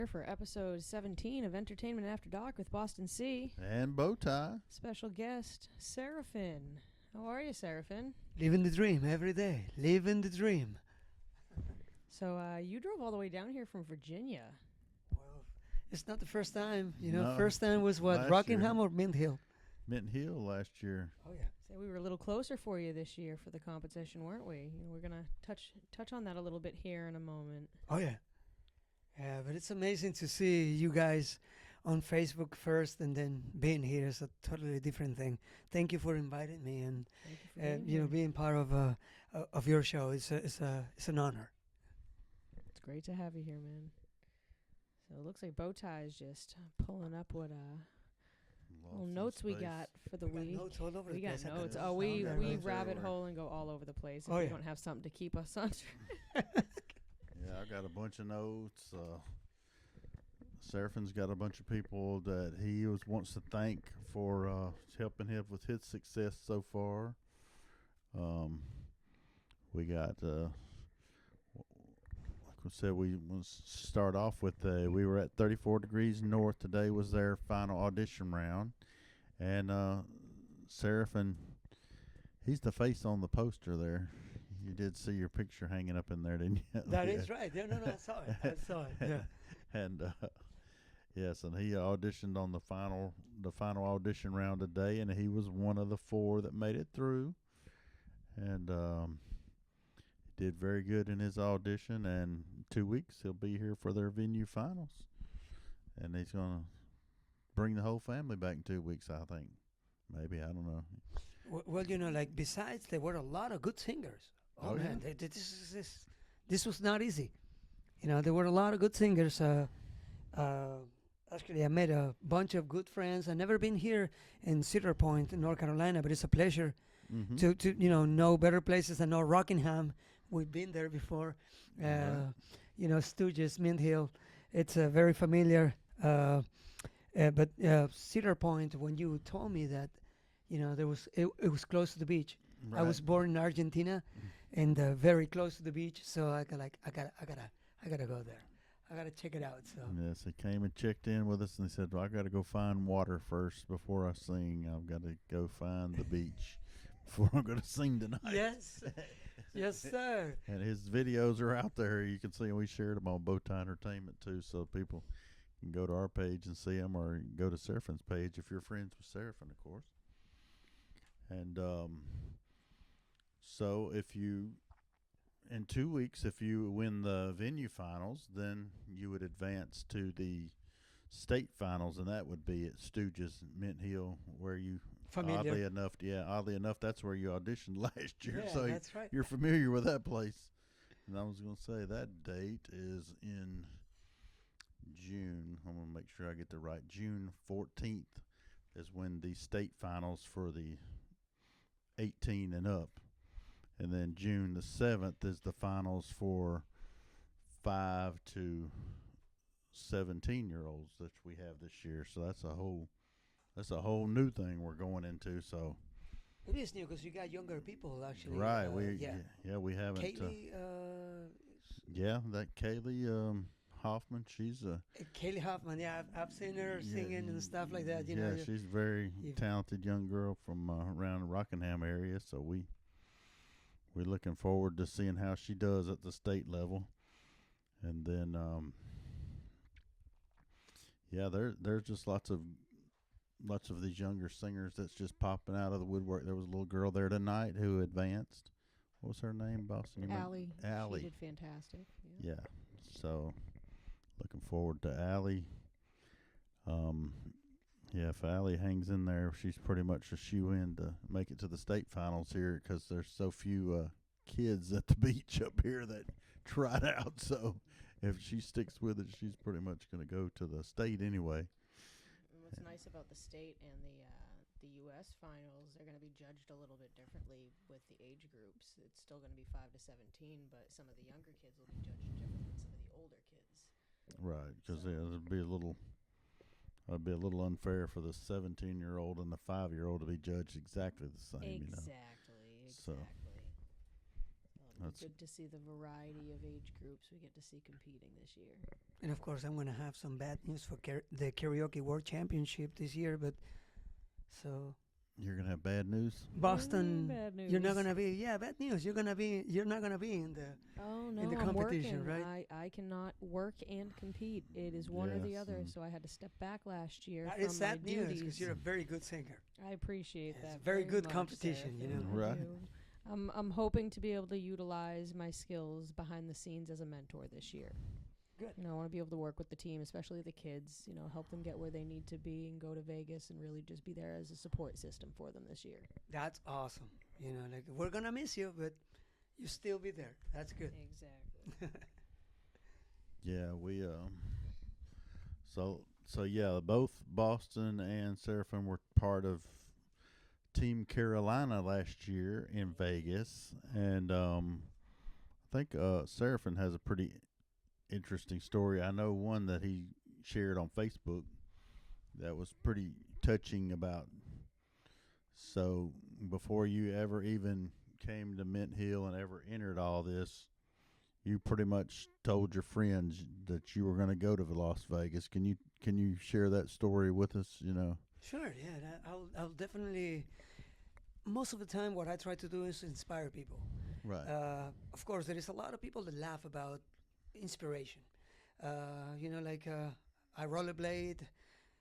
For episode 17 of Entertainment After Dark with Boston C. And BowTie. Special guest, Serafin. How are you, Serafin? Living the dream every day. Living the dream. So you drove all the way down here from Virginia. Well, it's not the first time. No, first time was what? Rockingham or Mint Hill? Mint Hill last year. Oh, yeah. So we were a little closer for you this year for the competition, weren't we? We're going to touch on that a little bit here in a moment. Oh, yeah. Yeah, but it's amazing to see you guys on Facebook first and then being here is a totally different thing. Thank you for inviting me and being part of your show. It's an honor. It's great to have you here, man. So it looks like BowTie is just pulling up what little notes we got for the week. Notes all over we the got place. notes. Oh, we rabbit hole and go all over the place if we don't have something to keep us on. Yeah, I got a bunch of notes. Serafin's got a bunch of people that he wants to thank for helping him with his success so far. We got, like we said, we start off with we were at 34 Degrees North. Today was their final audition round. And Serafin, he's the face on the poster there. You did see your picture hanging up in there, didn't you? That is right. No, I saw it. Yeah. And yes, and he auditioned on the final audition round today, and he was one of the 4 that made it through. And he did very good in his audition. And 2 weeks he'll be here for their venue finals, and he's gonna bring the whole family back in 2 weeks. I think, maybe, I don't know. Well, besides, there were a lot of good singers. Oh man, yeah? This was not easy. There were a lot of good singers. Actually, I met a bunch of good friends. I've never been here in Cedar Point, North Carolina, but it's a pleasure to know better places than know Rockingham. We've been there before. Stooges, Mint Hill. It's very familiar. But Cedar Point, when you told me that, it was close to the beach. Right. I was born in Argentina, and very close to the beach. So I gotta go there. I gotta check it out. So yes, he came and checked in with us, and he said, "Well, I got to go find water first before I sing. I've got to go find the beach before I'm going to sing tonight." Yes, yes, sir. And his videos are out there. You can see them. We shared them on BowTie Entertainment too, so people can go to our page and see them, or go to Serafin's page if you're friends with Serafin, of course. And so in 2 weeks, if you win the venue finals, then you would advance to the state finals, and that would be at Stooges, Mint Hill, where you familiar. Oddly enough, that's where you auditioned last year. Yeah, so that's right. You're familiar with that place. And I was going to say that date is in June. I'm going to make sure I get the right. June 14th is when the state finals for the 18 and up. And then June the 7th is the finals for 5 to 17-year-olds that we have this year. So that's a whole new thing we're going into. So it is new because you got younger people actually. Right. We haven't. Kaylee. That Kaylee Hoffman. She's a Kaylee Hoffman. Yeah, I've seen her singing and stuff like that. She's a very talented young girl from around the Rockingham area. So we're looking forward to seeing how she does at the state level. And then, there's just lots of these younger singers that's just popping out of the woodwork. There was a little girl there tonight who advanced. What was her name, Boston? Allie. She did fantastic. Yeah. So looking forward to Allie. If Allie hangs in there, she's pretty much a shoe-in to make it to the state finals here, because there's so few kids at the beach up here that tried out. So if she sticks with it, she's pretty much going to go to the state anyway. What's nice about the state and the U.S. finals, they're going to be judged a little bit differently with the age groups. It's still going to be 5 to 17, but some of the younger kids will be judged different than some of the older kids. Right, because it'd be a little unfair for the 17-year-old and the 5-year-old to be judged exactly the same. Exactly. So, That's Good to see the variety of age groups we get to see competing this year. And of course, I'm going to have some bad news for the Karaoke World Championship this year. But so you're gonna have bad news. Boston, Bad news. you're not going to be. Yeah, bad news. You're not going to be in the. Oh no, in the I'm competition, working. right? I cannot work and compete. It is one or the Yes, other. and So I had to step back last year That from is my sad news duties. because you're a very good singer. I appreciate Yes, that. very good much, competition, you Serafin. know. I Right. do. I'm hoping to be able to utilize my skills behind the scenes as a mentor this year. Good. You know, I want to be able to work with the team, especially the kids. You know, help them get where they need to be and go to Vegas and really just be there as a support system for them this year. That's awesome. You know, like we're gonna miss you, but you still be there. That's good. Exactly. Yeah, we so yeah, both Boston and Serafin were part of Team Carolina last year in Vegas, and I think Serafin has a pretty interesting story. I know one that he shared on Facebook that was pretty touching about. So before you ever even came to Mint Hill and ever entered all this, you pretty much told your friends that you were going to go to Las Vegas. Can you share that story with us? You know. Sure. Yeah. I'll definitely. Most of the time, what I try to do is inspire people. Right. Of course, there is a lot of people that laugh about inspiration. You know, like I rollerblade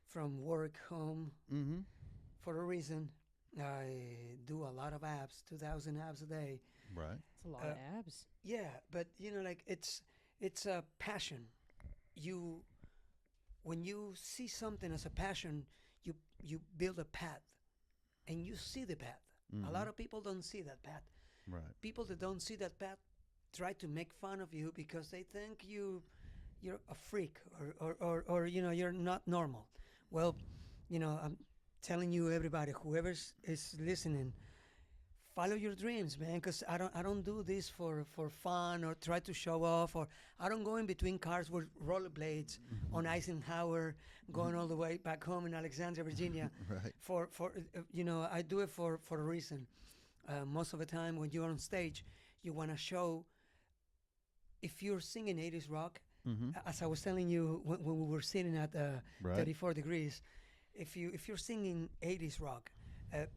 from work home Mm-hmm. for a reason. I do a lot of abs, 2,000 abs a day. Right. It's a lot of abs. Yeah, but you know, like it's a passion. You when you see something as a passion, you build a path, and you see the path. Mm-hmm. A lot of people don't see that path. Right. People that don't see that path try to make fun of you because they think you're a freak or you know you're not normal. Well, you know, I'm telling you, everybody, whoever is listening, follow your dreams, man. Because I don't do this for fun or try to show off, or I don't go in between cars with rollerblades on Eisenhower, going all the way back home in Alexandria, Virginia. Right. For you know, I do it for a reason. Most of the time, when you're on stage, you want to show. If you're singing 80s rock, Mm-hmm. as I was telling you when we were sitting at Right. 34 degrees, if you're singing 80s rock,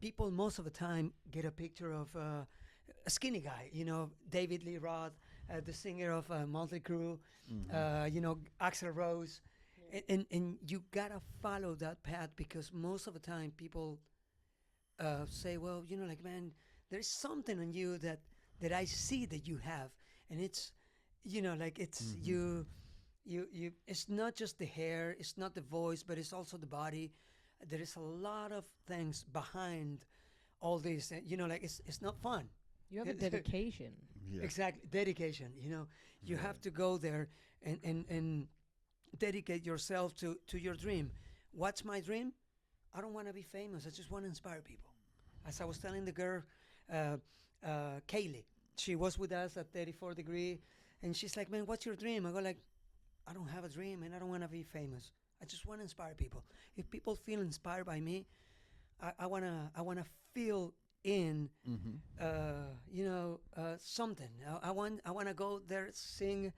people most of the time get a picture of a skinny guy, you know, David Lee Roth, the singer of Motley Crue, Mm-hmm. you know, Axl Rose, and you gotta follow that path because most of the time people say, well, you know, like, man, there's something on you that I see that you have, and it's, you know, like it's you. It's not just the hair, it's not the voice, but it's also the body. There is a lot of things behind all this. You know, like it's not fun. You have a dedication. Yeah. Exactly, dedication. You know, you Right. have to go there and dedicate yourself to your dream. What's my dream? I don't want to be famous. I just want to inspire people. As I was telling the girl, Kaylee, she was with us at 34 degree, and she's like, "Man, what's your dream?" I go like, "I don't have a dream, and I don't want to be famous. I just want to inspire people. If people feel inspired by me, I wanna feel in, Mm-hmm. you know, something. I wanna go there, sing,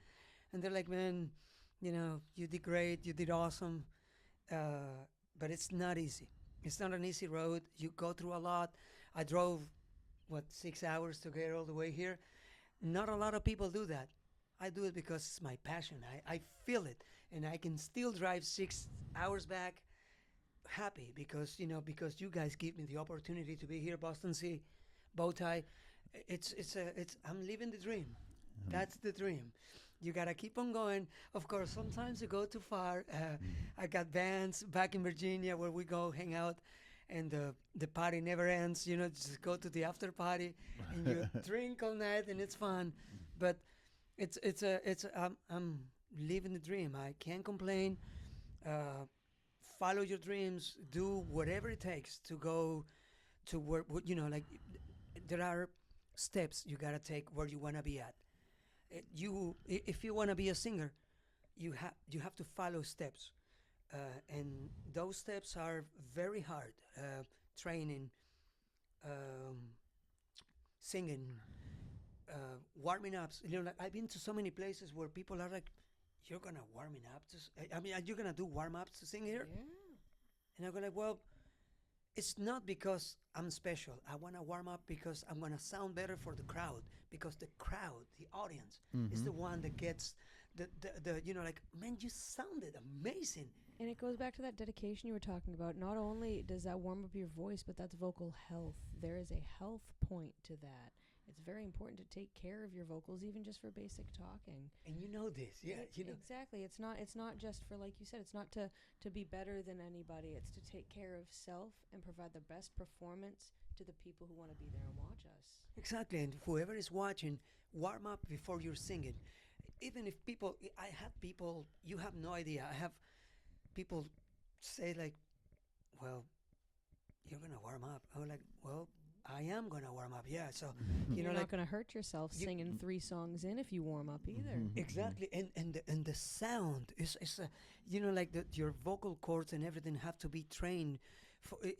and they're like, man, you know, you did great, you did awesome, but it's not easy. It's not an easy road. You go through a lot. I drove, 6 hours to get all the way here. Not a lot of people do that. I do it because it's my passion. I feel it, and I can still drive 6 hours back happy because you guys give me the opportunity to be here, Boston Sea, BowTie. It's I'm living the dream. That's the dream. You gotta keep on going. Of course, sometimes you go too far. I got bands back in Virginia where we go hang out, and the party never ends. You know, just go to the after party and you drink all night, and it's fun. But I'm living the dream. I can't complain. Follow your dreams. Do whatever it takes to go to where like there are steps you gotta take where you wanna be at. If you wanna be a singer, you have to follow steps, and those steps are very hard. Training, singing, warming ups. You know, like I've been to so many places where people are like, "You're gonna warming up to? I mean, are you gonna do warm ups to sing here?" Yeah. And I go like, "Well, it's not because I'm special. I wanna warm up because I'm gonna sound better for the crowd. Because the crowd, the audience, is the one that gets the you know, like, man, you sounded amazing." And it goes back to that dedication you were talking about. Not only does that warm up your voice, but that's vocal health. There is a health point to that. It's very important to take care of your vocals, even just for basic talking. And you know this, yeah, you know. Exactly. It's not just for, like you said, it's not to be better than anybody. It's to take care of self and provide the best performance to the people who want to be there and watch us. Exactly, and whoever is watching, warm up before you're singing. Even if people, I have people, you have no idea. I have people say like, "Well, you're gonna warm up." I'm like, "Well, I am gonna warm up." Yeah, so you You're know, not like going to hurt yourself singing 3 songs in if you warm up either. exactly, and the sound is you know, like your vocal cords and everything have to be trained,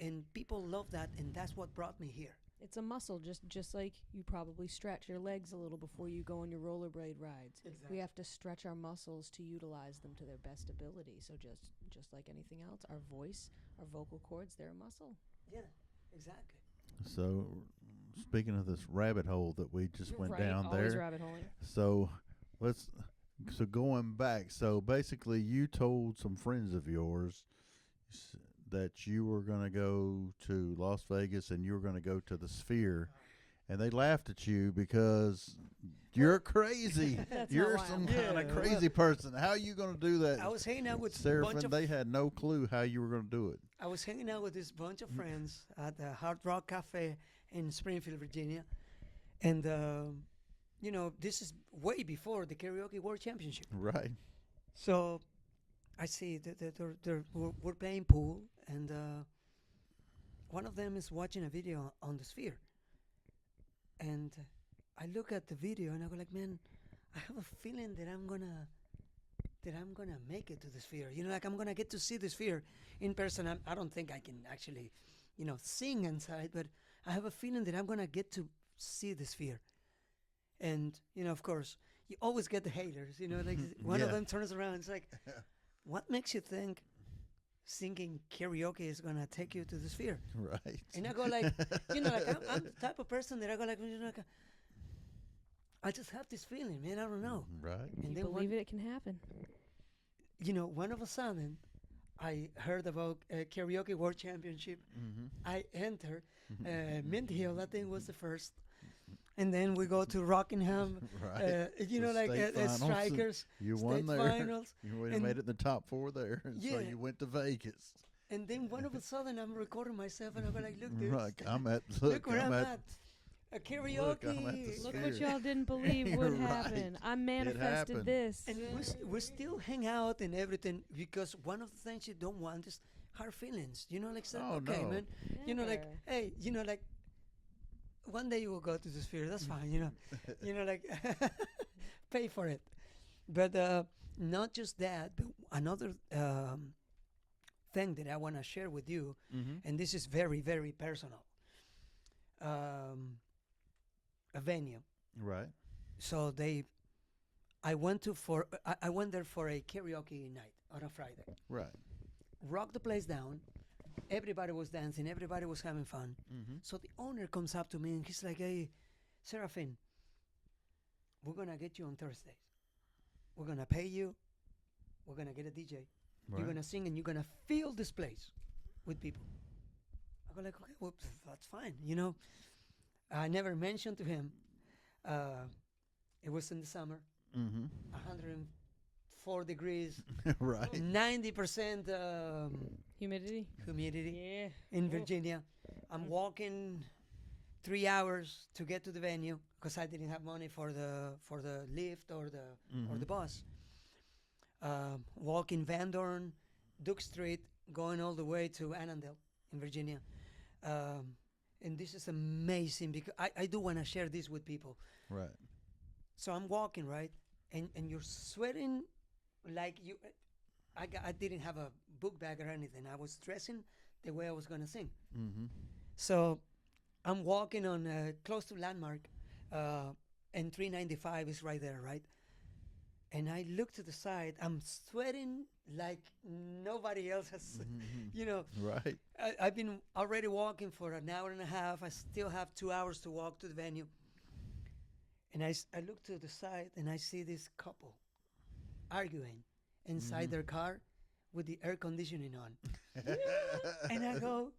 and people love that, and that's what brought me here. It's a muscle, just like you probably stretch your legs a little before you go on your rollerblade rides. Exactly. We have to stretch our muscles to utilize them to their best ability. So just like anything else, our voice, our vocal cords, they're a muscle. Yeah, exactly. So, speaking of this rabbit hole that we just went Right, down always there, rabbit holing. so so going back, so basically you told some friends of yours that you were going to go to Las Vegas and you were going to go to the Sphere, and they laughed at you because you're crazy. That's You're not why some I'm kind of Yeah, crazy person. How are you going to do that? I was hanging out with a bunch Serafin, of they had no clue how you were going to do it. I was hanging out with this bunch of friends at the Hard Rock Cafe in Springfield, Virginia, and you know, this is way before the Karaoke World Championship. Right. So I see that we're playing pool, and one of them is watching a video on the Sphere, and I look at the video and I go like, man, I have a feeling that I'm gonna make it to the Sphere. You know, like I'm gonna get to see the Sphere in person. I don't think I can actually, you know, sing inside, but I have a feeling that I'm gonna get to see the Sphere. And you know, of course, you always get the haters. You know, like one of Yeah. them turns around. It's like, what makes you think singing karaoke is gonna take you to the Sphere? Right. And I go like, you know, like I'm the type of person that I go like, you know, like, I just have this feeling, man. I don't know. Right. And You then believe it can happen. you know, one of a sudden, I heard about karaoke world championship. Mm-hmm. I entered Mint Hill. I think was the first, and then we go to Rockingham. Right. You know, The like state finals. strikers, You state won there. finals, You would have and- made it in the top 4 there, and so Yeah. you went to Vegas. and then one of a sudden I'm recording myself, and I go like, look, dude, Look, I'm at look where I'm I'm at. at. A karaoke. Look, I'm at the Look Sphere. what y'all didn't believe You're would right. happen. I manifested happened. this. And we still hang out and everything because one of the things you don't want is hard feelings. You know, like say, Oh, okay, no. man. You know, like, Never. hey, you know, like, one day you will go to the Sphere. That's fine. You know, like, pay for it. But not just that, but another thing that I want to share with you, Mm-hmm. and this is very, very personal. A venue. Right. So I went there for a karaoke night on a Friday. Right. Rocked the place down. Everybody was dancing. Everybody was having fun. Mm-hmm. So the owner comes up to me and he's like, "Hey, Serafin, we're gonna get you on Thursdays. We're gonna pay you. We're gonna get a DJ. Right. You're gonna sing and you're gonna fill this place with people." I go like, "Okay, well, that's fine." You know, I never mentioned to him. It was in the summer, Mm-hmm. 104 degrees, Right. 90% Humidity? humidity Yeah. in Oh. Virginia. I'm walking 3 hours to get to the venue because I didn't have money for the lift or the bus. Walking Van Dorn, Duke Street, going all the way to Annandale in Virginia. And this is amazing because I do want to share this with people. Right. So I'm walking, right? And you're sweating like you. I didn't have a book bag or anything. I was dressing the way I was going to sing. Mm-hmm. So I'm walking on close to Landmark, and 395 is right there, right? And I look to the side. I'm sweating like nobody else has. You know, Right. I've been already walking for an hour and a half. I still have 2 hours to walk to the venue. And I look to the side and I see this couple arguing inside their car with the air conditioning on. And I go,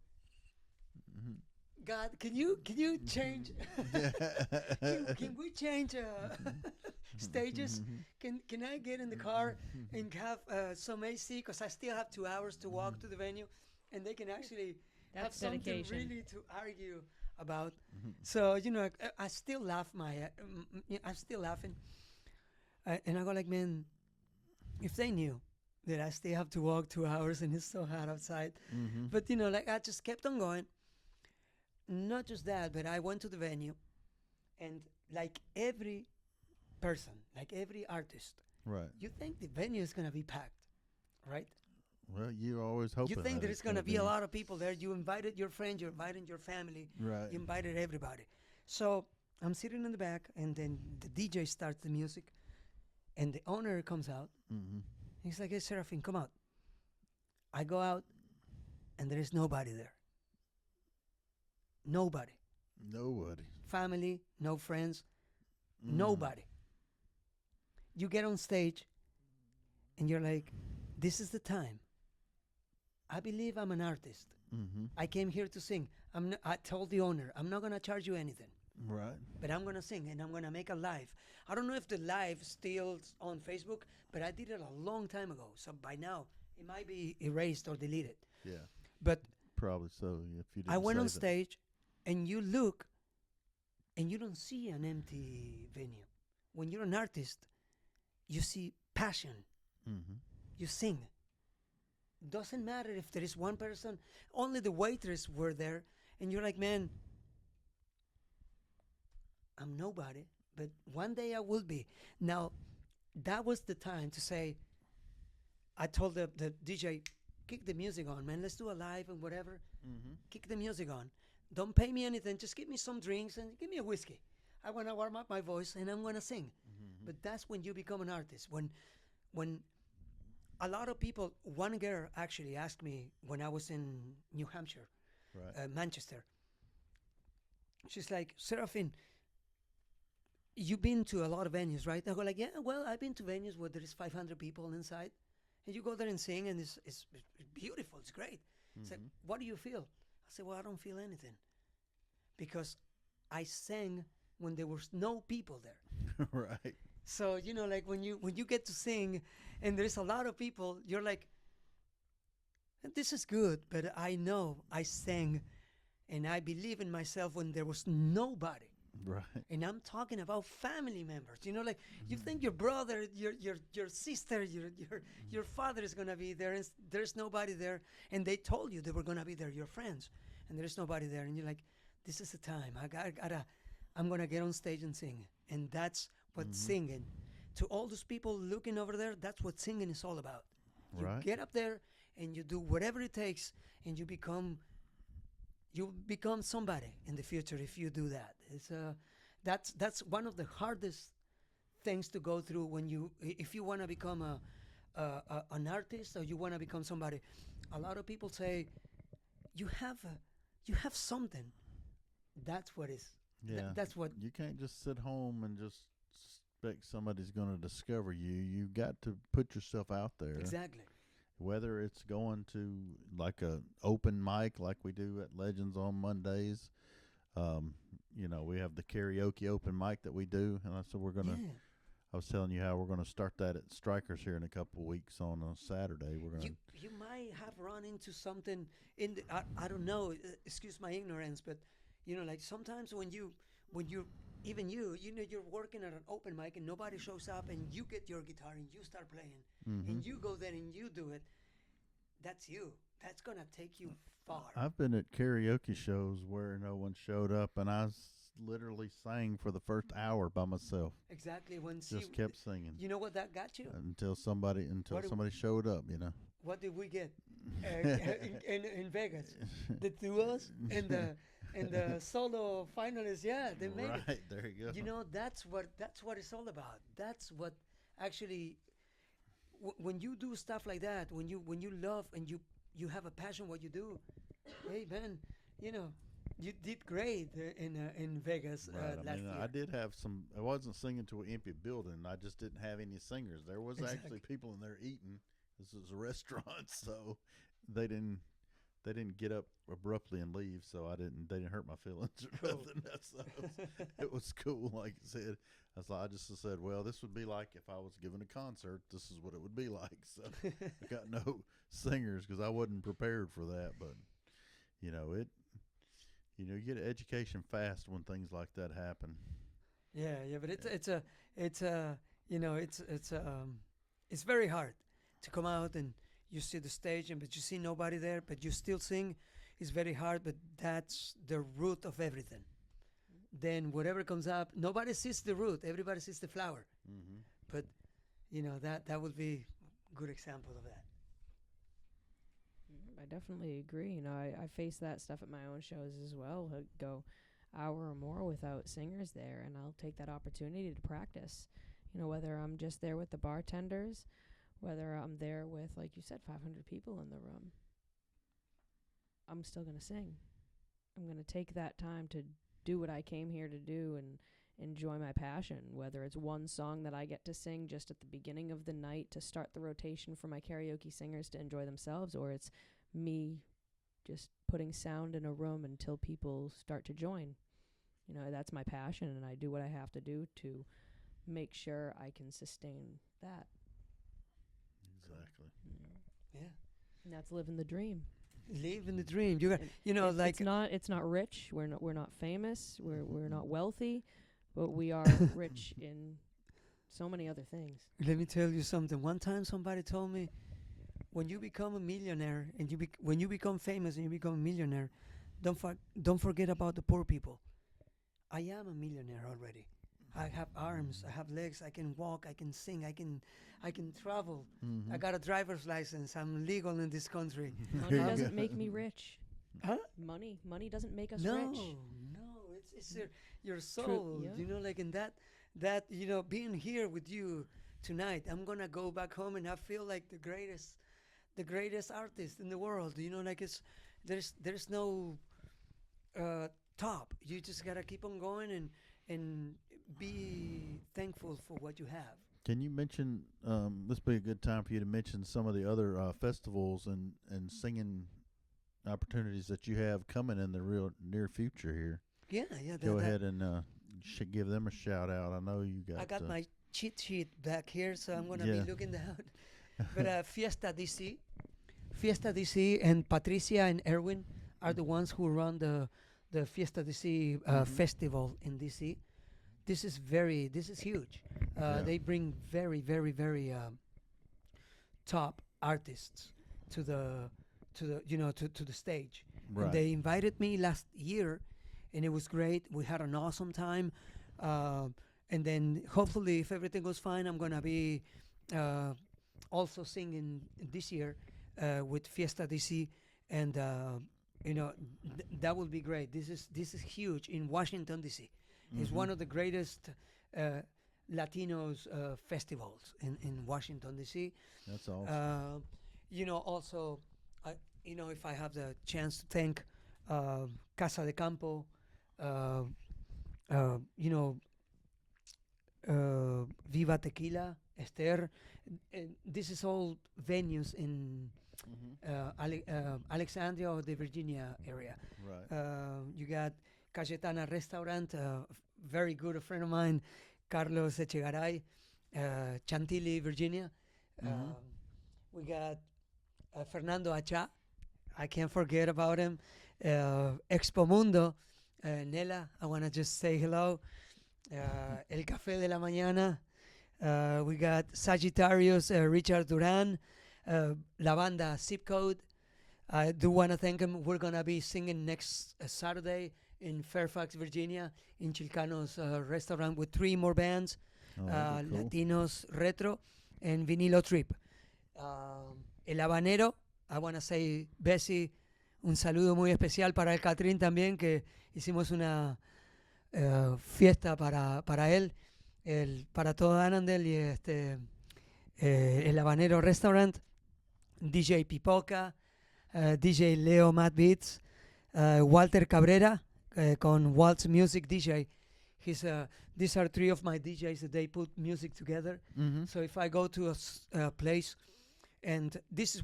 God, can you change? Can we change stages? Can I get in the car and have some AC? Because I still have 2 hours to walk to the venue, and they can actually have That's something dedication. really to argue about. So you know, I still laugh. I'm still laughing, and I go like, man, if they knew that I still have to walk 2 hours and it's so hot outside, but you know, like I just kept on going. Not just that, but I went to the venue, and like every person, like every artist, Right. you think the venue is gonna be packed, right? Well, you're always hoping. You think that there's it's gonna be a lot of people there. You invited your friends, you invited your family, Right. you invited everybody. So I'm sitting in the back, and then the DJ starts the music, and the owner comes out. He's like, "Hey, Serafin, come out." I go out, and there is nobody there. Nobody. Nobody. Family, no friends, nobody. You get on stage and you're like, this is the time. I believe I'm an artist. I came here to sing. I told the owner, I'm not going to charge you anything, Right. but I'm going to sing and I'm going to make a live. I don't know if the live still on Facebook, but I did it a long time ago. So by now, it might be erased or deleted. Yeah. But Probably so. If you didn't I went on save it. stage, and you look, and you don't see an empty venue. When you're an artist, you see passion. You sing. Doesn't matter if there is one person. Only the waitress were there, and you're like, man, I'm nobody, but one day I will be. Now, that was the time to say. I told the DJ, kick the music on, man. Let's do a live and whatever. Kick the music on. Don't pay me anything. Just give me some drinks and give me a whiskey. I want to warm up my voice and I'm going to sing. But that's when you become an artist. When a lot of people, one girl actually asked me when I was in New Hampshire, Right. Manchester. She's like, Serafin, you've been to a lot of venues, right? I go like, yeah, well, I've been to venues where there is 500 people inside. And you go there and sing, and it's beautiful. It's great. It's like, what do you feel? I said, well, I don't feel anything. Because I sang when there was no people there. Right. So, you know, like when you get to sing and there's a lot of people, you're like, this is good, but I know I sang and I believe in myself when there was nobody. Right. And I'm talking about family members. You know, like you think your brother, your sister, your father is gonna be there, and there's nobody there. And they told you they were gonna be there, your friends, and there's nobody there. And you're like, this is the time. I'm gonna get on stage and sing. And that's what singing. To all those people looking over there, that's what singing is all about. You Right. get up there and you do whatever it takes, and you become somebody in the future if you do that. It's that's one of the hardest things to go through if you want to become an artist or you want to become somebody. A lot of people say you have something. That's what is. Yeah. That's what. You can't just sit home and just expect somebody's going to discover you. You got to put yourself out there. Exactly. Whether it's going to like a open mic like we do at Legends on Mondays, we have the karaoke open mic that we do, and so we're gonna. Yeah. I was telling you how we're gonna start that at Strikers here in a couple of weeks on a Saturday. We're gonna. You might have run into something I don't know. Excuse my ignorance, but like sometimes when you even you're working at an open mic and nobody shows up, and you get your guitar and you start playing, and you go there and you do it. That's you. That's gonna take you far. I've been at karaoke shows where no one showed up, and I literally sang for the first hour by myself. Exactly. Just kept singing. You know what that got you? Until somebody showed up. What did we get in Vegas? The duos and and the solo finalists, yeah, they made it. Right, there you go. You know, that's what it's all about. That's what actually, when you do stuff like that, when you love and you have a passion what you do, hey man, you know, you did great in Vegas Right. last year. I did have some. I wasn't singing to an empty building. I just didn't have any singers. There was actually people in there eating. This was a restaurant, so they didn't get up abruptly and leave. So they didn't hurt my feelings or Cool. nothing. So it was cool. Like I said, I just said, well, this would be like if I was giving a concert. This is what it would be like. So I got no singers because I wasn't prepared for that. But you know it. You know, you get an education fast when things like that happen. Yeah, but it's very hard to come out and you see the stage but you see nobody there, but you still sing. It's very hard, but that's the root of everything. Then whatever comes up, nobody sees the root. Everybody sees the flower. Mm-hmm. But you know that would be a good example of that. I definitely agree. You know, I face that stuff at my own shows as well. I go hour or more without singers there, and I'll take that opportunity to practice. You know, whether I'm just there with the bartenders, whether I'm there with, like you said, 500 people in the room, I'm still going to sing. I'm going to take that time to do what I came here to do and enjoy my passion, whether it's one song that I get to sing just at the beginning of the night to start the rotation for my karaoke singers to enjoy themselves, or it's me just putting sound in a room until people start to join. You know, that's my passion, and I do what I have to do to make sure I can sustain that. Exactly. Yeah. And that's living the dream. Living the dream. You got, you know, like it's not rich. We're not famous. We're not wealthy, but we are rich in so many other things. Let me tell you something. One time somebody told me, when you become a millionaire and when you become famous and you become a millionaire, don't forget about the poor people. I am a millionaire already. I have arms, I have legs, I can walk, I can sing, I can travel. Mm-hmm. I got a driver's license. I'm legal in this country. Money doesn't make me rich. Huh? Money doesn't make us No, rich. it's your soul. yeah. You know, like in that you know, being here with you tonight, I'm gonna go back home and I feel like the greatest artist in the world. You know, like there's no top. You just gotta keep on going and be thankful for what you have. Can you mention? This would be a good time for you to mention some of the other festivals and singing opportunities that you have coming in the real near future here. Yeah. Go ahead and give them a shout out. I know you got. I got my cheat sheet back here, so I'm gonna Yeah. be looking down. But Fiesta DC, and Patricia and Erwin are the ones who run the Fiesta DC festival in DC. This is huge. Yeah. They bring very, very, very top artists to the stage. Right. And they invited me last year, and it was great. We had an awesome time. And then hopefully, if everything goes fine, I'm gonna be also singing this year with Fiesta DC, and that will be great. This is huge in Washington DC. It's one of the greatest Latinos festivals in Washington DC. That's awesome. Also, if I have the chance to thank Casa de Campo, Viva Tequila, Esther. This is all venues in Alexandria or the Virginia area. Right. You got Cayetana Restaurant, very good, a friend of mine, Carlos Echegaray, Chantilly, Virginia. We got Fernando Acha. I can't forget about him. Expo Mundo, Nela, I want to just say hello. El Café de la Mañana. We got Sagittarius, Richard Duran, La Banda Zip Code. I do want to thank him. We're going to be singing next Saturday in Fairfax, Virginia, in Chilcano's restaurant with 3 more bands, Cool. Latinos Retro and Vinilo Trip. El Habanero, I want to say Bessie, un saludo muy especial para el Catrín también, que hicimos una fiesta para él, para todo Annandale y el Habanero Restaurant, DJ Pipoca, DJ Leo Mad Beats, Walter Cabrera con Waltz Music DJ. These are three of my DJs that they put music together. Mm-hmm. So if I go to a place, and this is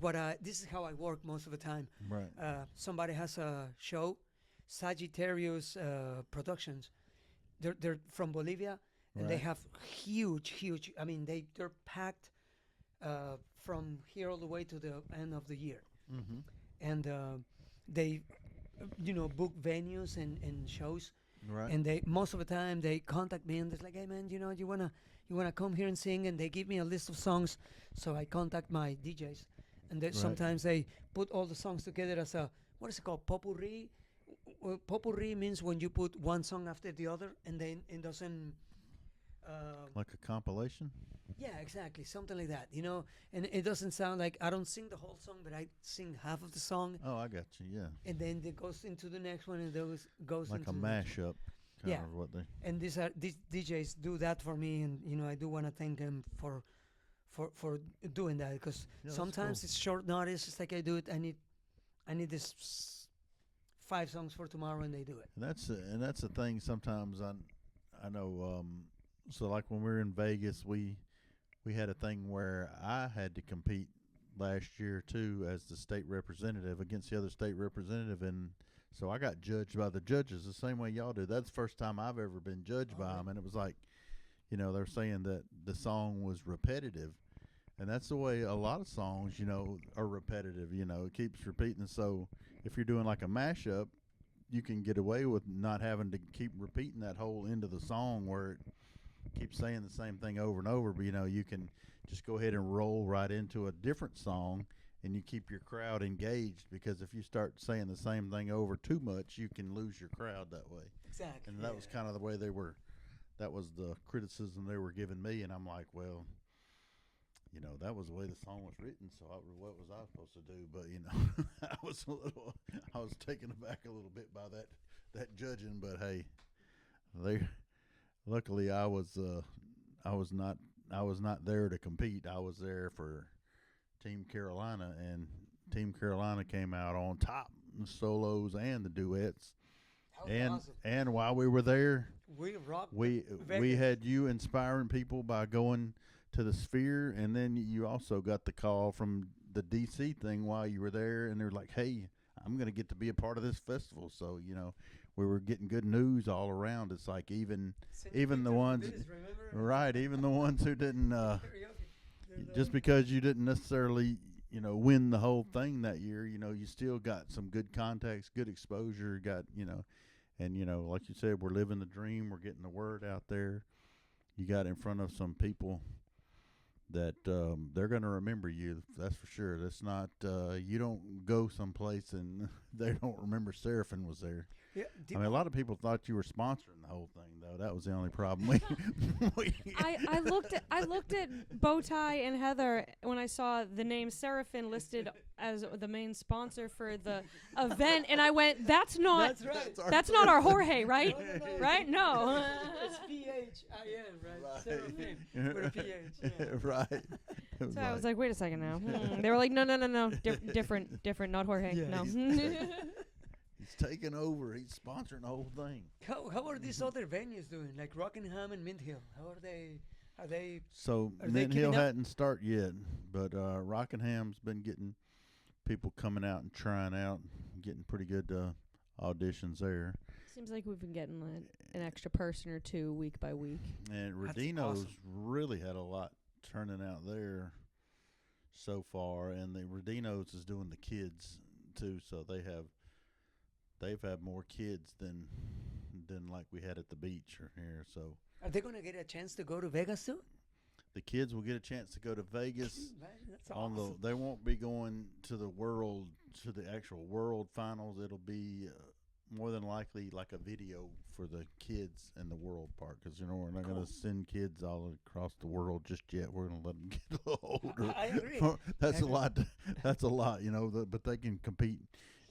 how I work most of the time. Right. Somebody has a show, Sagittarius Productions. They're from Bolivia, and they Right. have huge. I mean, they're packed from here all the way to the end of the year, Mm-hmm. and they, book venues and shows. Right. And they most of the time they contact me and they're like, hey man, you wanna come here and sing, and they give me a list of songs, so I contact my DJs, and Right. sometimes they put all the songs together as a, what is it called, potpourri. Potpourri means when you put one song after the other and then it doesn't Like a compilation. yeah, exactly, something like that, and it doesn't sound like I don't sing the whole song, but I sing half of the song, Oh, I got you. Yeah. and then it goes into the next one, and goes Like into a the next one. mashup. Kind Yeah. of what they. And these DJs do that for me, and I do want to thank them for doing that, because Yeah, that's sometimes cool. it's short notice. It's like, I do it. I need this 5 songs for tomorrow, and they do it. And that's the thing. Sometimes I know. So like when we were in Vegas, we had a thing where I had to compete last year too as the state representative against the other state representative, and so I got judged by the judges the same way y'all do. That's the first time I've ever been judged by Alright. them, and it was like, they're saying that the song was repetitive, and that's the way a lot of songs, are repetitive. It keeps repeating. So if you're doing like a mashup, you can get away with not having to keep repeating that whole end of the song where it keeps saying the same thing over and over. But you can just go ahead and roll right into a different song, and you keep your crowd engaged, because if you start saying the same thing over too much, you can lose your crowd that way. Exactly. And that was kind of the way that was the criticism they were giving me, and I'm like, well, that was the way the song was written, so what was I supposed to do? But I was taken aback a little bit by that judging. But hey, luckily I was not there to compete. I was there for Team Carolina, and Team Carolina came out on top, the solos and the duets. That was awesome. And while we were there, We rocked. we Vegas. had you inspiring people by going to the Sphere, and then you also got the call from the DC thing while you were there, and they're like, hey, I'm going to get to be a part of this festival. So we were getting good news all around. It's like even the ones right, even the ones who didn't just because you didn't necessarily win the whole thing that year, you still got some good contacts, good exposure, got and like you said, we're living the dream, we're getting the word out there. You got in front of some people that they're going to remember you, that's for sure. That's not you don't go someplace and they don't remember Serafin was there. Yeah, I mean, a lot of people thought you were sponsoring the whole thing, though. That was the only problem. I looked at BowTie and Heather when I saw the name Serafin listed as the main sponsor for the event, and I went, "That's not that's not our Jorge, right? No. Right? No." It's PHIN, right? Serafin with a PH. Yeah. Right. So I was like, "Wait a second now." They were like, "No, different, not Jorge. Yeah. No." He's taking over. He's sponsoring the whole thing. How are these other venues doing, like Rockingham and Mint Hill? How are they? Are they? So Are they Mint Hill keeping up? hadn't started yet, but Rockingham's been getting people coming out and trying out, getting pretty good auditions there. Seems like we've been getting an extra person or two week by week. And That's Rodino's awesome. really had a lot turning out there so far, and the Rodino's is doing the kids too, so they've had more kids than like we had at the beach or here. So Are they gonna get a chance to go to Vegas too? the kids will get a chance to go to Vegas. Man, that's On awesome. they won't be going to the actual world finals. It'll be more than likely like a video for the kids in the world part, because we're not going Cool. to send kids all across the world just yet. We're going to let them get a little older. I agree. That's I a lot. That's a lot, but they can compete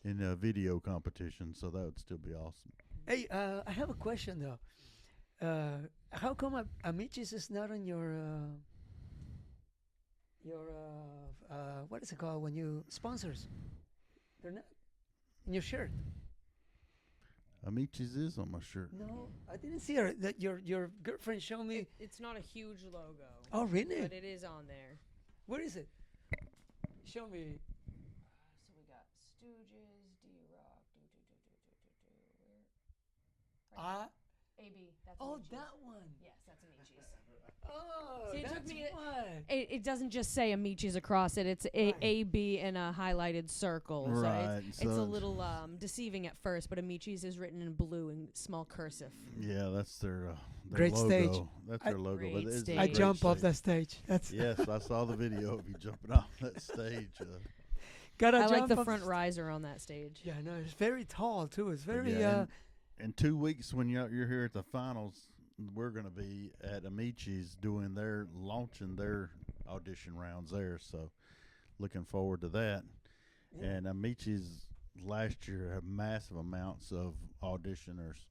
in a video competition, so that would still be awesome. Hey, I have a question though. How come Amichis is not on your what is it called when you sponsors? They're not in your shirt. Amichis is on my shirt. No, I didn't see her. That your girlfriend showed me. It's not a huge logo. Oh, really? But it is on there. Where is it? Show me. So we got Stooges, D-Rock, Ah. AB. That's Oh, Amichis. that one. Yes, that's Amichis. Oh, See, it took that's me why. It doesn't just say Amichis across it. It's Right. AB in a highlighted circle. Right, So it's so a little deceiving at first, but Amichis is written in blue in small cursive. Yeah, that's their Great logo. stage. That's I- their logo. Great But it's a stage. I great jump off stage. that stage. That's Yes, I saw the video of you jumping off that stage. gotta I jump like the off front riser on that stage. Yeah, no, it's very tall too. It's very yeah, in 2 weeks when you're here at the finals, we're going to be at Amici's doing launching their audition rounds there. So looking forward to that. Yeah. And Amici's last year had massive amounts of auditioners.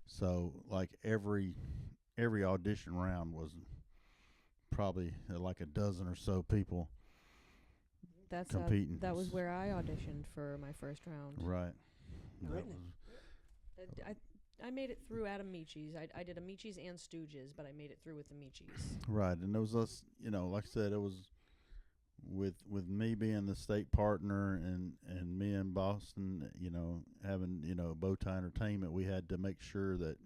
So like every audition round was probably like a dozen or so people That's competing. that was where I auditioned for my first round. Right. That Really? was- I made it through at Amici's. I did Amici's and Stooges, but I made it through with Amici's. right, and it was us. Like I said, it was with me being the state partner and me in Boston. Having BowTie Entertainment, we had to make sure that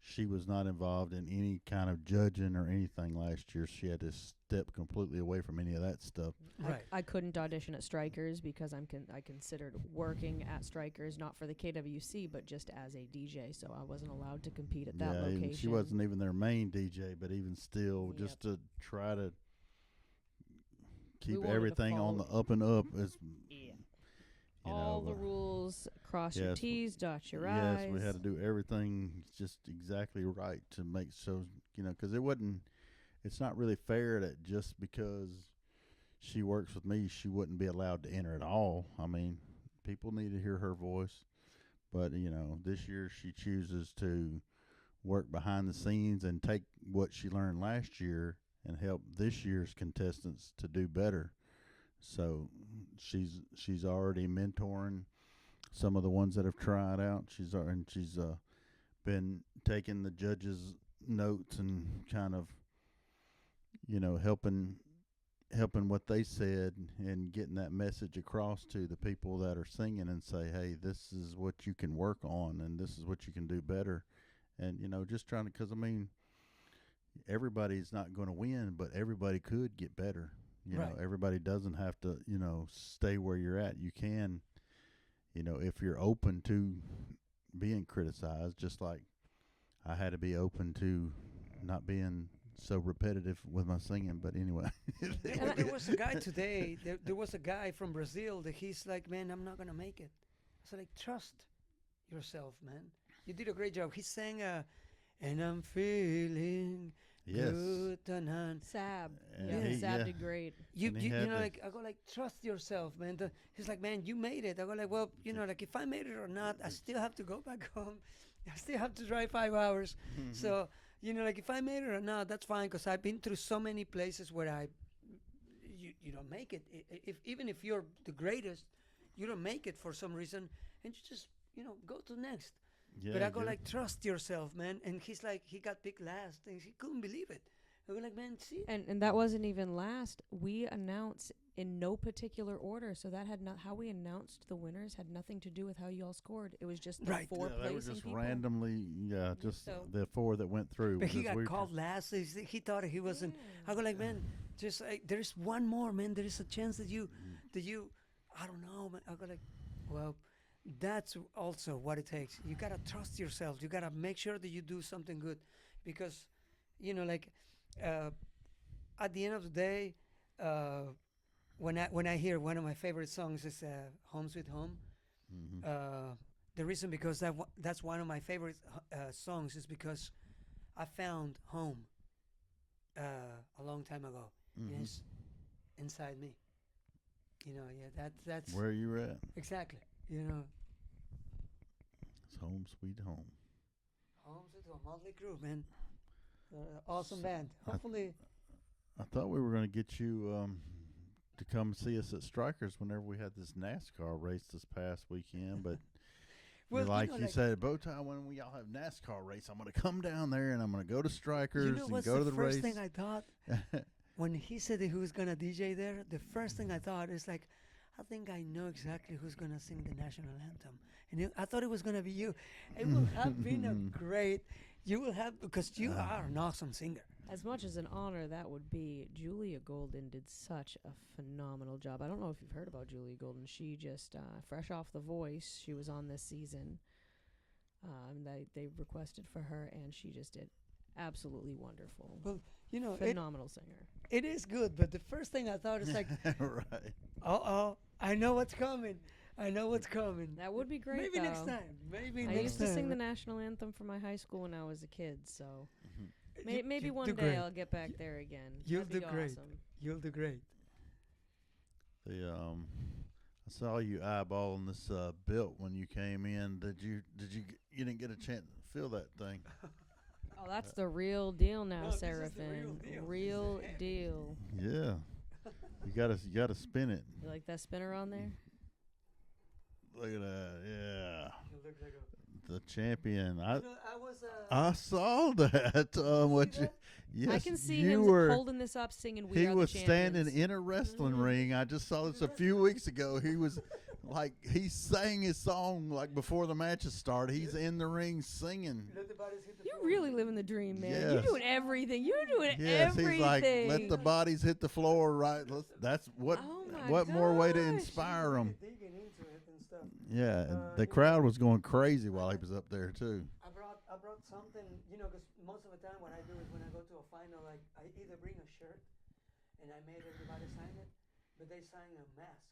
she was not involved in any kind of judging or anything last year. She had to step completely away from any of that stuff. Right. I couldn't audition at Strikers because I considered working at Strikers not for the KWC but just as a DJ, so I wasn't allowed to compete at that yeah, location. even she wasn't even their main DJ, but even still, Yep. just to try to keep wanted to everything on the follow- up and up as Yeah. you All know, the rules, cross your yes, T's, dot your yes, I's. we had to do everything just exactly right to make so because it's not really fair that just because she works with me, she wouldn't be allowed to enter at all. I mean, people need to hear her voice, but this year she chooses to work behind the scenes and take what she learned last year and help this year's contestants to do better. So she's already mentoring some of the ones that have tried out. She's been taking the judges' notes and kind of helping what they said and getting that message across to the people that are singing and say, hey, this is what you can work on and this is what you can do better. And just trying to, because everybody's not going to win, but everybody could get better. Right. Everybody doesn't have to, stay where you're at. You can, if you're open to being criticized, just like I had to be open to not being so repetitive with my singing. But anyway. There was a guy today. There was a guy from Brazil that he's like, man, I'm not gonna make it. I said, like, trust yourself, man. You did a great job. He sang, and I'm feeling Yes. good tonight. Sab. And Yeah, he- Sab yeah. did great. You And he had the- like, I go like, trust yourself, man. He's like, man, you made it. I go like, well, like if I made it or not, I still have to go back home. I still have to drive 5 hours. So, like if I made it or not, that's fine, because I've been through so many places where you don't make it. Even if you're the greatest, you don't make it for some reason, and you just, go to next. Yeah, But I go good. like, trust yourself, man. And he's like, he got picked last, and he couldn't believe it. I go like, man, see? And that wasn't even last. We announced in no particular order, so that had not how we announced the winners had nothing to do with how y'all scored. It was just the Right. four they were placing just people. randomly, just So- the four that went through. But he because got we called just- last. He thought he wasn't. Yeah. I go like, man, just like, there's one more, man. There is a chance that you, I don't know, man. I go like, well, that's also what it takes. You gotta trust yourself. You gotta make sure that you do something good, because, like, at the end of the day, when I hear one of my favorite songs is "Home Sweet Home," the reason because that's one of my favorite songs is because I found home a long time ago. Mhm. It's inside me. Yeah, that's Where you at? exactly. You know, It's home sweet home. Home Sweet Home, Motley Crue, man. Awesome band. Hopefully, I thought we were going to get you to come see us at Strikers whenever we had this NASCAR race this past weekend, but well, like you said, BowTie, when we all have NASCAR race, I'm going to come down there and I'm going to go to Strikers you know and what's go to the the first race. thing I thought when he said that he was gonna DJ there? The first thing I thought is like, I think I know exactly who's gonna sing the national anthem, and I thought it was gonna be you. It will have been a great. You will have because you are an awesome singer. As much as an honor that would be, Julia Golden did such a phenomenal job. I don't know if you've heard about Julia Golden. She just, fresh off The Voice, she was on this season. They requested for her, and she just did absolutely wonderful. Well, you know, phenomenal singer. It is good, but the first thing I thought is like, right. I know what's coming. I know what's coming. That would be great. Maybe though. next time. Maybe I next used time. to sing the national anthem for my high school when I was a kid, so maybe you one do day great. I'll get back there again. You'll That'd do be great. awesome. You'll do great. I saw you eyeballing this built when you came in. You didn't get a chance to feel that thing? Oh, that's the real deal now, No, this is the Serafin. real deal. Real This is deal. Yeah. You gotta spin it. You like that spinner on there? Look at that. Yeah. You look like The champion. I was. I saw that. What see you? that? Yes, I can see you him were. holding this up, singing "We He Are the was Champions." standing in a wrestling Mhm. ring. I just saw this a few weeks ago. He was like he sang his song like before the matches started. He's in the ring singing. Let the bodies hit the You floor. really living the dream, man. You're Yes. doing everything. You're doing Yes, everything. he's like let the bodies hit the floor. Right. That's what. Oh my What more way to gosh. inspire them? Digging into it and stuff. Yeah, and the you crowd was going crazy while he was up there too. I brought something, you know, because most of the time what I do is when I go to a final, like I either bring a shirt, and I made everybody sign it, but they sign a mask,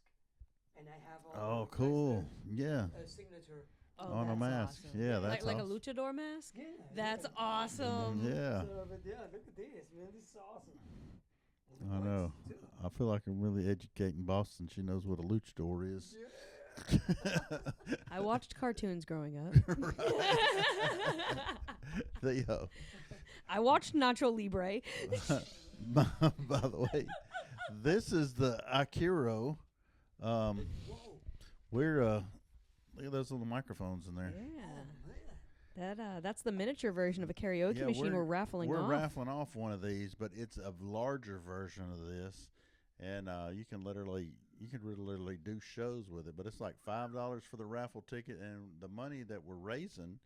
and I have all Oh, cool. Yeah, a signature. Oh, on a that's mask. awesome. Yeah, that's like a awesome. luchador mask. Yeah, That's yeah. awesome. Yeah, So, but yeah, look at this, man. This is awesome. And the I know. points, too. I feel like I'm really educating Boston. She knows what a luchador is. I watched cartoons growing up. I watched Nacho Libre. By the way, this is the Akiro. We're look at those little microphones in there. Yeah. That's the miniature version of a karaoke machine we're raffling off. We're raffling off one of these, but it's a larger version of this, and you can literally do shows with it. But it's like $5 for the raffle ticket, and the money that we're raising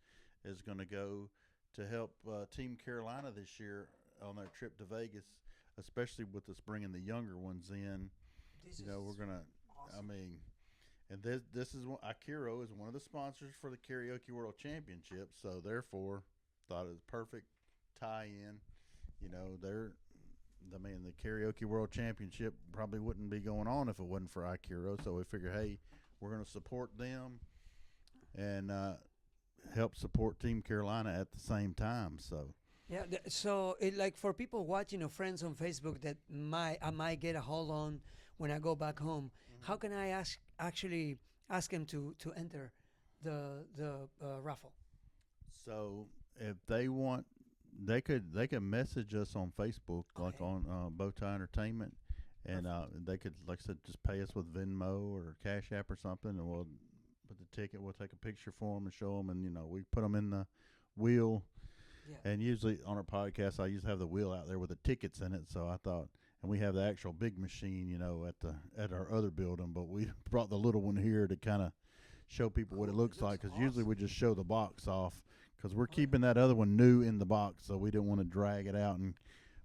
is going to go to help Team Carolina this year on their trip to Vegas, especially with us bringing the younger ones in. We're gonna. Awesome. I mean. And this is Akiro is one of the sponsors for the Karaoke World Championship, so therefore thought it was perfect tie-in. The Karaoke World Championship probably wouldn't be going on if it wasn't for Akiro. So we figure, hey, we're going to support them and help support Team Carolina at the same time. So Yeah, so like for people watching or friends on Facebook that I might get a hold on when I go back home, how can I actually ask them to enter the raffle? So if they want, they could message us on Facebook, like on BowTie Entertainment, and they could, like I said, just pay us with Venmo or Cash App or something, and we'll put the ticket. We'll take a picture for them and show them, and we put them in the wheel. Yeah. And usually on our podcast, I used to have the wheel out there with the tickets in it. So I thought, and we have the actual big machine, at our other building, but we brought the little one here to kind of show people what it looks like. Because usually we just show the box off, because we're keeping that other one new in the box, so we didn't want to drag it out.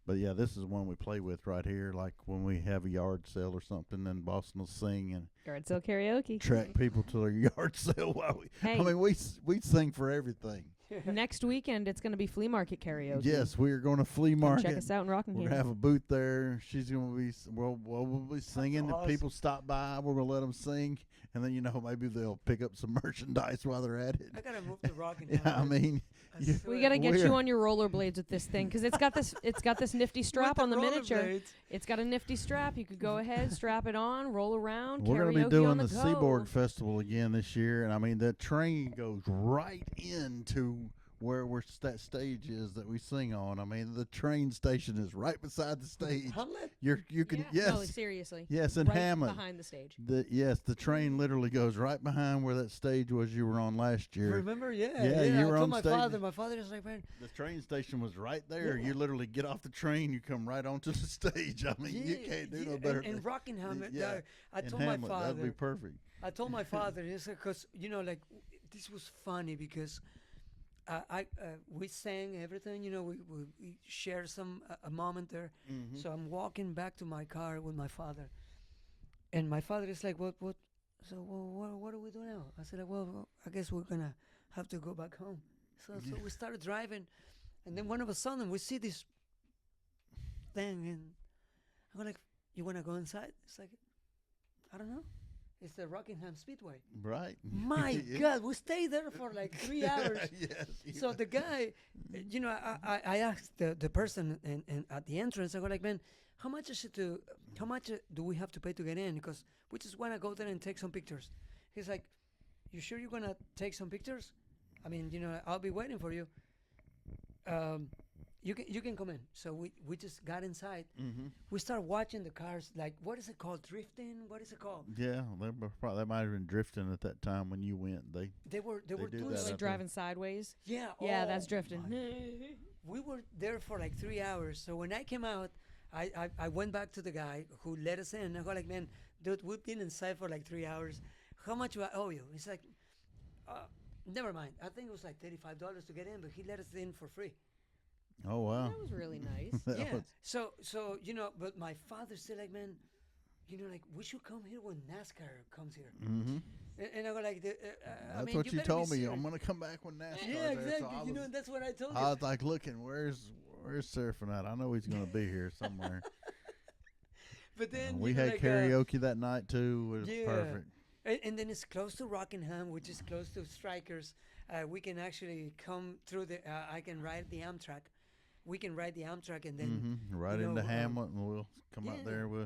But yeah, this is one we play with right here, like when we have a yard sale or something, then Boston will sing and Yard sale karaoke. track people to their yard sale while we. Hey. I mean, we sing for everything. Next weekend, it's going to be flea market karaoke. Yes, we are going to flea Come market. check us out in We're Rockingham. going to have a booth there. She's going to be, we'll be singing. awesome. If people stop by, we're going to let them sing. And then, maybe they'll pick up some merchandise while they're at it. I gotta move to Rockingham. Yeah, I mean, I We swear. got to get you We're- on your rollerblades with this thing because it's got this nifty strap With on the miniature. rollerblades. It's got a nifty strap. You could go ahead, strap it on, roll around. we're going to to be doing the the go. Seaboard Festival again this year. And, I mean, the train goes right into where that stage is that we sing on. I mean, the train station is right beside the stage. Hamlet. You can Yeah. yes. No, seriously. Yes, in right Hammond. behind the stage. The train literally goes right behind where that stage was you were on last year. Remember? Yeah. Yeah, you were I told on my stage. father. My father was like, man. The train station was right there. Yeah. You literally get off the train, you come right onto the stage. I mean, you can't do no better. In Rockingham, Yeah, I in told my Hamlet, that'd be father. perfect. I told my father, because like this was funny because we sang everything. We shared a moment there. Mm-hmm. So I'm walking back to my car with my father, and my father is like, "What? So what do we do now?" I said, "Well, I guess we're gonna have to go back home." So we started driving, and then one of a sudden we see this thing, and I'm like, "You wanna go inside?" It's like, I don't know. It's the Rockingham Speedway. Right. My Yeah. God, we stayed there for like 3 hours. Yes. So the guy, I asked the person and at the entrance, I go like, man, how much do we have to pay to get in? Because we just want to go there and take some pictures. He's like, you sure you're going to take some pictures? I mean, I'll be waiting for you. You can come in. So we just got inside. Mm-hmm. We started watching the cars, like, what is it called? Drifting? What is it called? Yeah, they might have been drifting at that time when you went. They were do doing that Like up there. driving sideways. Yeah. Yeah, oh that's drifting. my We were there for like 3 hours. So when I came out, I went back to the guy who let us in. I go like, man, dude, we've been inside for like 3 hours. How much do I owe you? He's like, never mind. I think it was like $35 to get in, but he let us in for free. Oh wow. That was really nice. That Yeah. was- So but my father's still like, man, like we should come here when NASCAR comes here. Mhm. And I go like, I That's mean, what you better be told me. serious. I'm gonna come back when NASCAR. Yeah, there. So exactly. That's what I told you. I was like looking, where's Serafin at? I know he's gonna be here somewhere. But then We you know, had like, karaoke that night too. It was yeah. perfect. And then it's close to Rockingham, which is close to Strikers. We can actually come through I can ride the Amtrak. We can ride the Amtrak and then Right you into know, Hamlet, and we'll come out yeah. there. We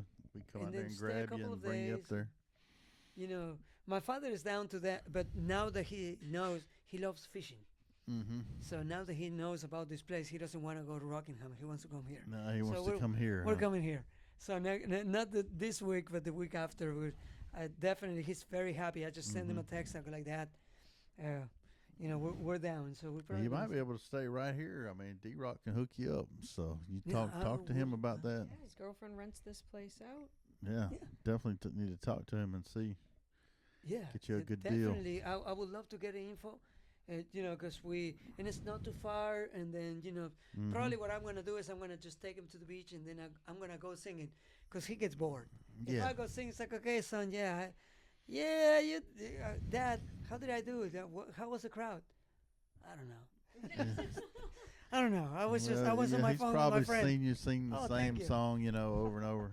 come And out there then and stay a grab you couple and of bring you up days. there. My father is down to that. But now that he knows, he loves fishing. Mm-hmm. So now that he knows about this place, he doesn't want to go to Rockingham. He wants to come here. No, he wants to we're- come here. We're huh? coming here. So not this week, but the week after. Definitely, he's very happy. I just send him a text. I go like that. We're down. So we probably You might be able to stay right here. I mean, D-Rock can hook you up. So you Yeah, talk to him about that. Yeah, his girlfriend rents this place out. Yeah, Yeah. definitely need to talk to him and see. Yeah, Get you a good deal. definitely. I would love to get the info, because and it's not too far. And then Mhm. probably what I'm gonna do is I'm gonna just take him to the beach, and then I'm gonna go singing, because he gets bored. If Yeah. I go sing, it's like, okay, son, Dad, how did I do it? How was the crowd? I don't know. I don't know. I was Well, on yeah, my he's phone with probably my friend. seen you sing the Oh, thank same you. song, over and over.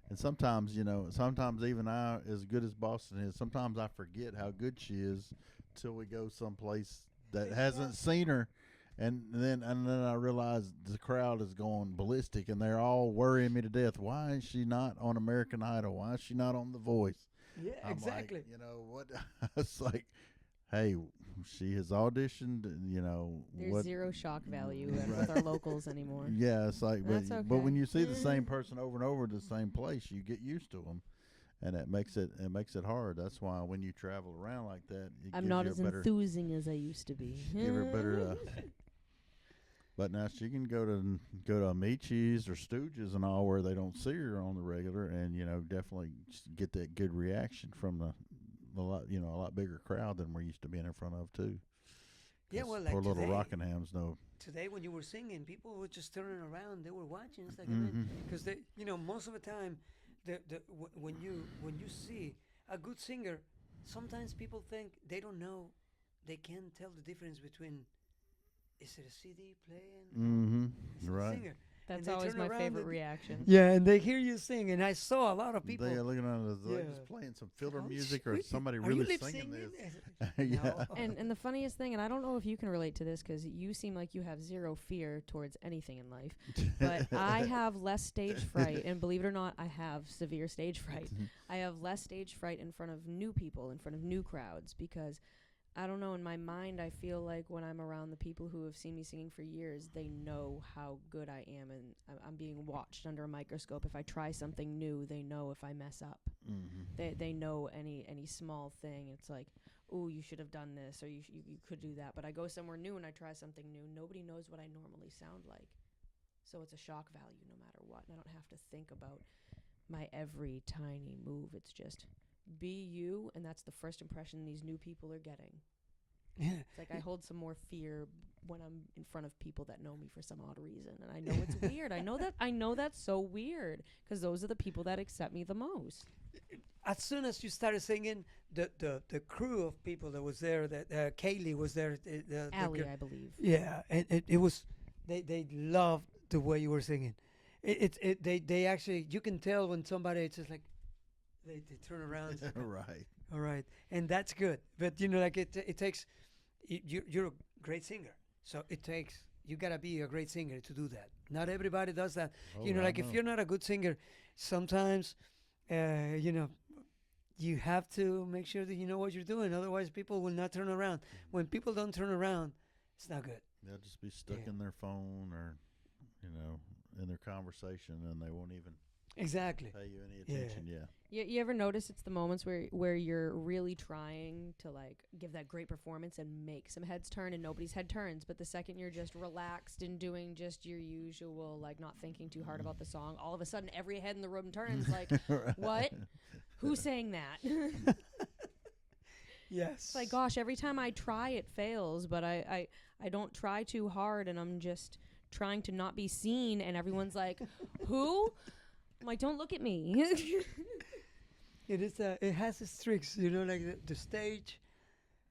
And sometimes, sometimes even I, as good as Boston is, sometimes I forget how good she is till we go someplace that hasn't seen her, and then I realize the crowd is going ballistic, and they're all worrying me to death. Why is she not on American Idol? Why is she not on The Voice? Yeah, I'm exactly. like, what? It's like, hey, she has auditioned. There's what? zero shock value Right. with our locals anymore. Yeah, it's like, but That's but okay. when you see the same person over and over at the same place, you get used to them, and it makes it hard. That's why when you travel around like that, it I'm gives not you as a better, enthusing as I used to be. give her a better. But now she can go to Amici's or Stooges and all where they don't see her on the regular, and definitely get that good reaction from a lot bigger crowd than we're used to being in front of too. Yeah, 'Cause well, like poor little today, Rockinghams know. today when you were singing, people were just turning around. They were watching. It's like, Mhm. because most of the time, when you see a good singer, sometimes people think they don't know, they can't tell the difference between is it a CD playing? Mm-hmm. Is it a Right. singer? That's they always turn my around favorite and- reaction. Yeah, and they hear you sing, and I saw a lot of people. They are looking at us like Yeah. just playing some filler "Oh, music or sweet, somebody are really you lip singing singing?" this. Yeah. No. And the funniest thing, and I don't know if you can relate to this because you seem like you have zero fear towards anything in life, but I have less stage fright, and believe it or not, I have severe stage fright. I have less stage fright in front of new people, in front of new crowds, because I don't know, in my mind, I feel like when I'm around the people who have seen me singing for years, they know how good I am, and I'm being watched under a microscope. If I try something new, they know if I mess up. Mm-hmm. They know any small thing. It's like, oh, you should have done this, or you could do that. But I go somewhere new and I try something new. Nobody knows what I normally sound like. So it's a shock value no matter what. And I don't have to think about my every tiny move. It's just be you, and that's the first impression these new people are getting. Yeah. It's like I hold some more fear when I'm in front of people that know me for some odd reason. And I know it's weird. I know that's so weird, because those are the people that accept me the most. As soon as you started singing, the crew of people that was there, that Kaylee was there, Allie, I believe. yeah, and it was they loved the way you were singing. They actually, you can tell when somebody, it's just like they turn around. It's like, Right. all right, and that's good. But like it takes you're a great singer, so you gotta be a great singer to do that. Not everybody does that. Oh, Like if you're not a good singer, sometimes you have to make sure that you know what you're doing. Otherwise, people will not turn around. When people don't turn around, it's not good. They'll just be stuck Yeah. in their phone or, in their conversation, and they won't even Exactly. pay you any Yeah. attention. Yeah. You ever notice it's the moments where you're really trying to like give that great performance and make some heads turn, and nobody's head turns, but the second you're just relaxed and doing just your usual, like not thinking too hard about the song, all of a sudden every head in the room turns like, what? Who's saying that? Yes. It's like, gosh, every time I try it fails, but I don't try too hard, and I'm just trying to not be seen, and everyone's like, who? I'm like, don't look at me. It is. It has its tricks, like the stage.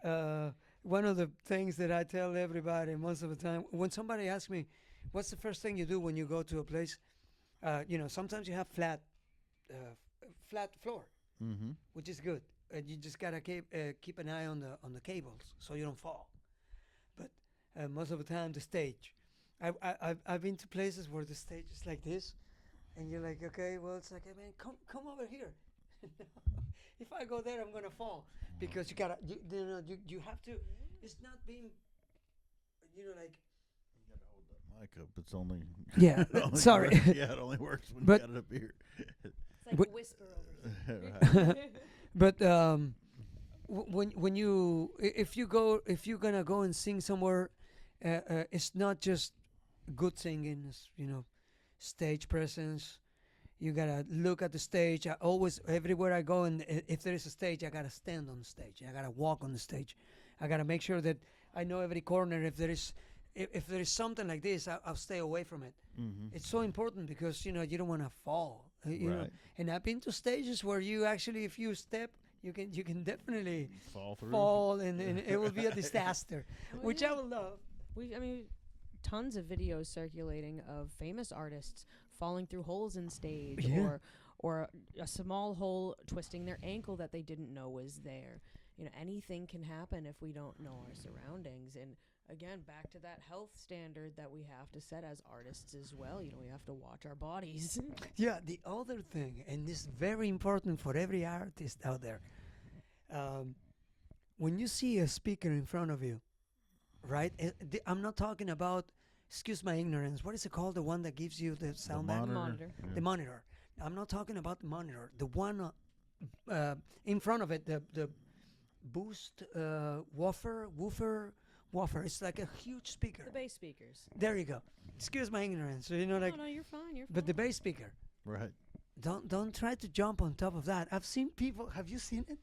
One of the things that I tell everybody most of the time, when somebody asks me, "What's the first thing you do when you go to a place?" Sometimes you have flat floor, Mm-hmm. which is good, and you just gotta keep an eye on the cables so you don't fall. But most of the time, the stage. I've been to places where the stage is like this, and you're like, okay, well, it's like, man, come over here. If I go there, I'm gonna fall, because you have to. It's not being, like. You gotta hold that mic up. It's only. Yeah. it only Sorry. works- yeah, it only works when But- you got it up here. It's like But- a whisper over Right. But when if you're gonna go and sing somewhere, it's not just good singing. It's, stage presence. You gotta look at the stage. I always, everywhere I go, and if there is a stage, I gotta stand on the stage. I gotta walk on the stage. I gotta make sure that I know every corner. If there is something like this, I'll stay away from it. Mm-hmm. It's so important because you don't want to fall. You know, Right. and I've been to stages where you actually, if you step, you can definitely Fall through. fall, and it will be a disaster, Oh, which yeah. I will love. Tons of videos circulating of famous artists falling through holes in stage, Yeah. or a small hole twisting their ankle that they didn't know was there. Anything can happen if we don't know our surroundings. And again, back to that health standard that we have to set as artists as well. We have to watch our bodies. Yeah, the other thing, and this is very important for every artist out there, when you see a speaker in front of you, right? I'm not talking about, excuse my ignorance, what is it called? The one that gives you the sound back? monitor. Yeah. The monitor. I'm not talking about the monitor. The one in front of it, the boost woofer. It's like a huge speaker. The bass speakers. There you go. Excuse my ignorance. So, No, you're fine. You're fine. but the bass speaker. Right. Don't try to jump on top of that. I've seen people. Have you seen it?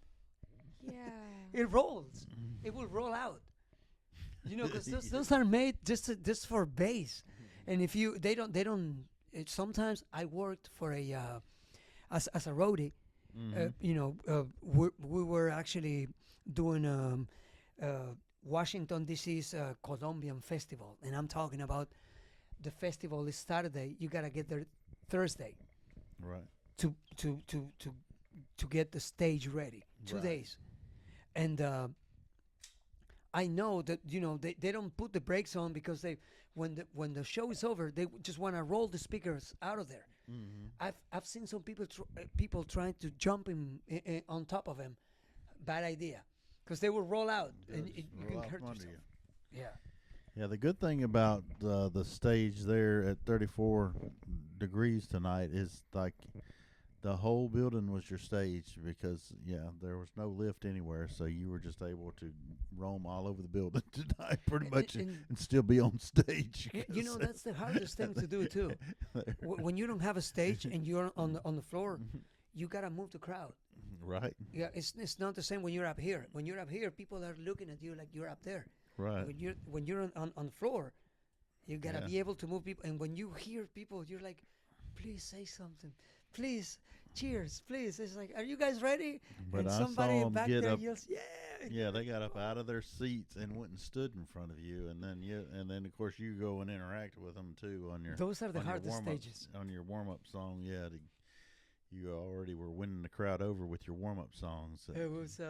Yeah. It rolls. It will roll out. Because those are made just for bass. And if they don't. Sometimes I worked for as a roadie. Mm-hmm. We were actually doing Washington D.C.'s Colombian festival, and I'm talking about the festival is Saturday. You gotta get there Thursday Right. to to to to to get the stage ready. 2 Right. days, and I know that they don't put the brakes on because when the show is over they just want to roll the speakers out of there. Mm-hmm. I've seen some people trying to jump on top of him. Bad idea, because they will roll out and you can hurt yourself. Yeah. Yeah, the good thing about the stage there at 34 degrees tonight is like the whole building was your stage because, there was no lift anywhere, so you were just able to roam all over the building tonight pretty much and still be on stage. That's the hardest thing to do, too. When you don't have a stage and you're on the floor, you got to move the crowd. Right. Yeah, it's not the same when you're up here. When you're up here, people are looking at you like you're up there. Right. When you're on the floor, you gotta be able to move people. And when you hear people, you're like, please say something, please, cheers, please. It's like, are you guys ready? But and I somebody saw 'em back get there up, yells, yeah. Yeah, they got up out of their seats and went and stood in front of you, and then of course you go and interact with them too on your. Those are the hardest warm-up, stages. on your warm-up song. Yeah, you already were winning the crowd over with your warm-up songs. It was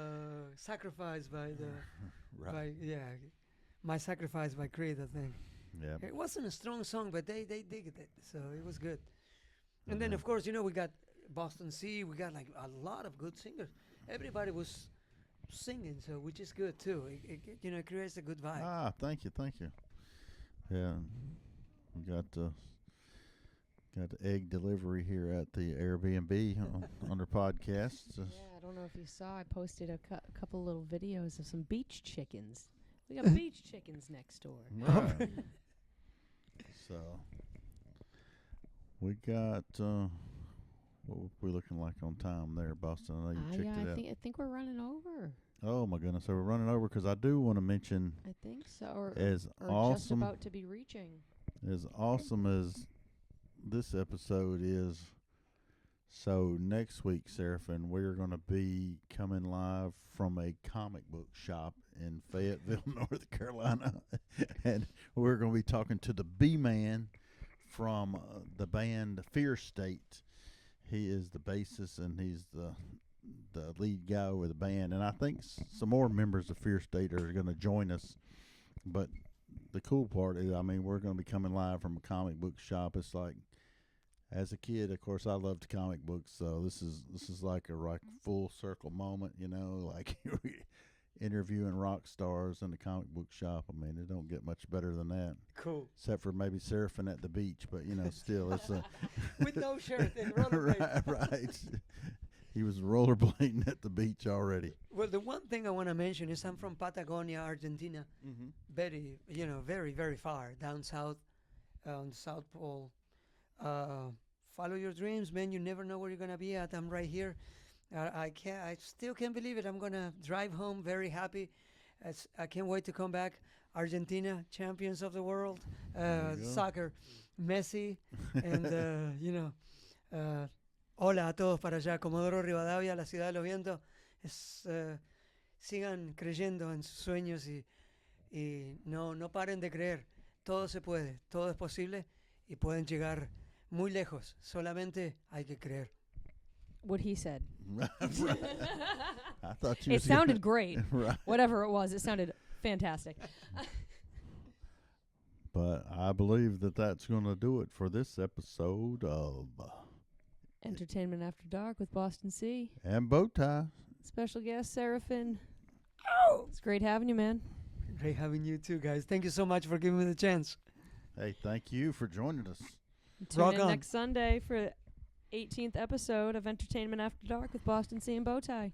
sacrificed by the. Right. My Sacrifice by Creed, I think. Yeah. It wasn't a strong song, but they digged it, so it was good. And then, of course, we got Boston C. We got like a lot of good singers. Everybody was singing, so which is good too. It creates a good vibe. Ah, thank you. Yeah, we got the egg delivery here at the Airbnb on their podcast. Yeah, I don't know if you saw. I posted a couple little videos of some beach chickens. We got beach chickens next door. Right. So we got. What were we looking like on time there, Boston? I know you checked it out. I think we're running over. Oh my goodness! So we're running over because I do want to mention. I think so. Or awesome, just about to be reaching. As awesome as this episode is, so next week, Serafin, we're going to be coming live from a comic book shop in Fayetteville, North Carolina, and we're going to be talking to the B-Man from the band Fear State. He is the bassist and he's the lead guy with the band, and I think some more members of Fear State are going to join us. But the cool part is, we're going to be coming live from a comic book shop. It's like, as a kid, of course, I loved comic books, so this is like a full circle moment, like interviewing rock stars in the comic book shop. It don't get much better than that. Cool. Except for maybe surfing at the beach, but still, it's with no shirt and rollerblades. Right. He was rollerblading at the beach already. Well, the one thing I want to mention is I'm from Patagonia, Argentina. Mm-hmm. Very, very, very far down south, on the South Pole. Follow your dreams, man. You never know where you're gonna be at. I'm right here. I still can't believe it. I'm gonna drive home very happy. I can't wait to come back. Argentina, champions of the world, soccer, Messi, and hola a todos para allá, Comodoro Rivadavia, la ciudad de los vientos. Sigan creyendo en sus sueños y no paren de creer. Todo se puede, todo es posible y pueden llegar muy lejos. Solamente hay que creer. What he said. I thought you. It sounded great. Right. Whatever it was, it sounded fantastic. But I believe that's going to do it for this episode of Entertainment After Dark with Boston C. And BowTie. Special guest, Serafin. It's great having you, man. Great having you too, guys. Thank you so much for giving me the chance. Hey, thank you for joining us. Tune in next Sunday for the 18th episode of Entertainment After Dark with Boston C and BowTie.